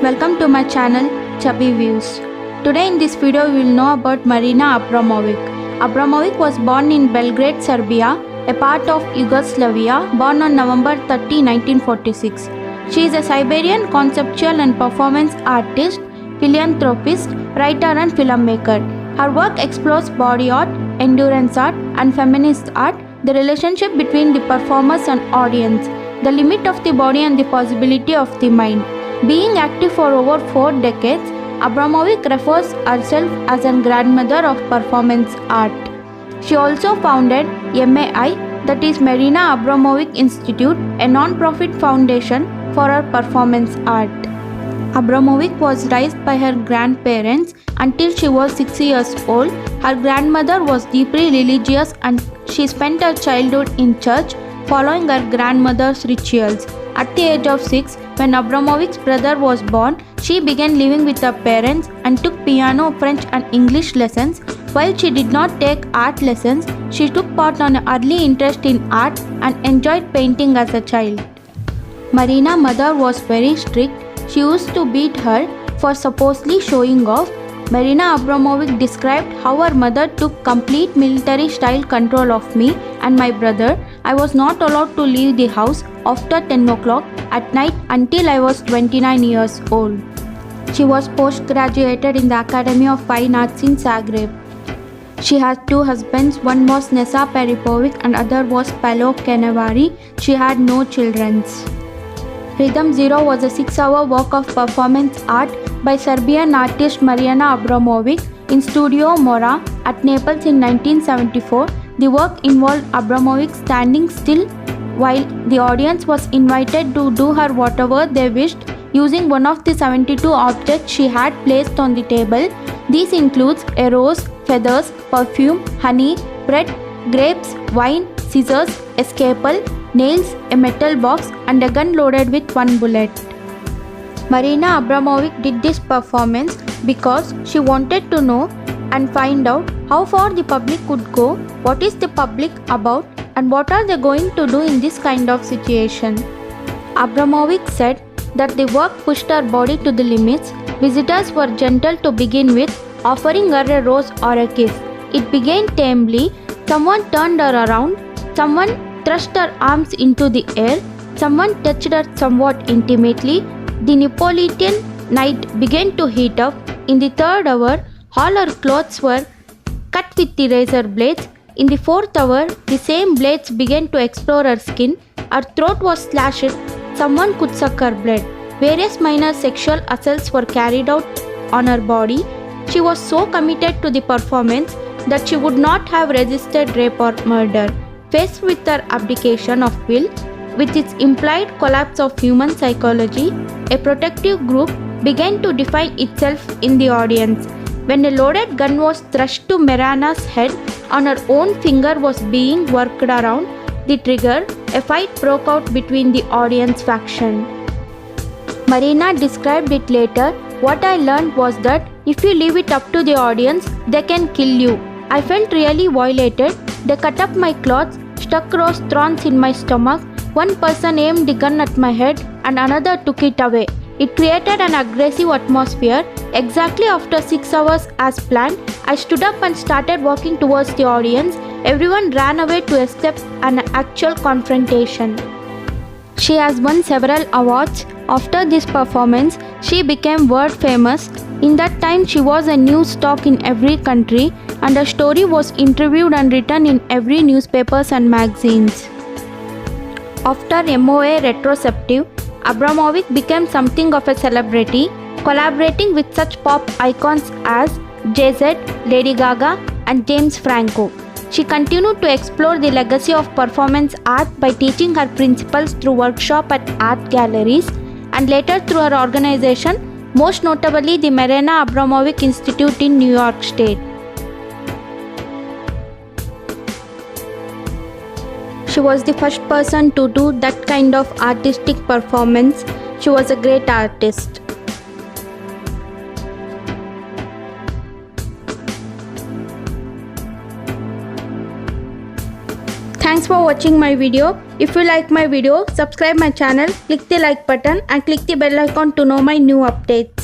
Welcome to my channel Chubby Views. Today in this video we will know about Marina Abramovic. Abramovic was born in Belgrade, Serbia, a part of Yugoslavia, born on November 30, 1946. She is a Siberian conceptual and performance artist, philanthropist, writer and filmmaker. Her work explores body art, endurance art and feminist art, the relationship between the performers and audience, the limit of the body and the possibility of the mind. Being active for over 4 decades, Abramovic refers herself as a grandmother of performance art. She also founded MAI, that is Marina Abramovic Institute, a non-profit foundation for her performance art. Abramovic was raised by her grandparents until she was 6 years old. Her grandmother was deeply religious and she spent her childhood in church following her grandmother's rituals. At the age of 6, when Abramovic's brother was born, she began living with her parents and took piano, French and English lessons. While she did not take art lessons, she took part on an early interest in art and enjoyed painting as a child. Marina's mother was very strict. She used to beat her for supposedly showing off. Marina Abramovic described how her mother took complete military-style control of me and my brother. I was not allowed to leave the house after 10 o'clock at night until I was 29 years old. She was post-graduated in the Academy of Fine Arts in Zagreb. She has 2 husbands. One was Nesa Peripovic and other was Palo Kenevari. She had no children. Rhythm Zero was a 6-hour work of performance art by Serbian artist Marina Abramovic in Studio Mora at Naples in 1974. The work involved Abramovic standing still while the audience was invited to do her whatever they wished using one of the 72 objects she had placed on the table. These includes a rose, feathers, perfume, honey, bread, grapes, wine, scissors, a scalpel, nails, a metal box and a gun loaded with 1 bullet. Marina Abramovic did this performance because she wanted to know and find out how far the public could go, what is the public about and what are they going to do in this kind of situation. Abramovic said that the work pushed her body to the limits. Visitors were gentle to begin with, offering her a rose or a kiss. It began tamely. Someone turned her around. Someone thrust her arms into the air. Someone touched her somewhat intimately. The Neapolitan night began to heat up. In the 3rd hour, all her clothes were cut with the razor blades. In the 4th hour, the same blades began to explore her skin. Her throat was slashed. Someone could suck her blood. Various minor sexual assaults were carried out on her body. She was so committed to the performance that she would not have resisted rape or murder. Faced with her abdication of will, with its implied collapse of human psychology, a protective group began to define itself in the audience. When a loaded gun was thrust to Marina's head and her own finger was being worked around the trigger, a fight broke out between the audience faction. Marina described it later. What I learned was that if you leave it up to the audience, they can kill you. I felt really violated. They cut up my clothes, stuck rose thorns in my stomach. One person aimed the gun at my head and another took it away. It created an aggressive atmosphere. Exactly after 6 hours as planned, I stood up and started walking towards the audience. Everyone ran away to escape an actual confrontation. She has won several awards. After this performance, she became world famous. In that time, she was a news stock in every country and her story was interviewed and written in every newspapers and magazines. After MOA retrospective, Abramovic became something of a celebrity, collaborating with such pop icons as Jay-Z, Lady Gaga and James Franco. She continued to explore the legacy of performance art by teaching her principles through workshops at art galleries and later through her organization, most notably the Marina Abramovic Institute in New York State. She was the first person to do that kind of artistic performance. She was a great artist. Thanks for watching my video. If you like my video, subscribe my channel, click the like button and click the bell icon to know my new updates.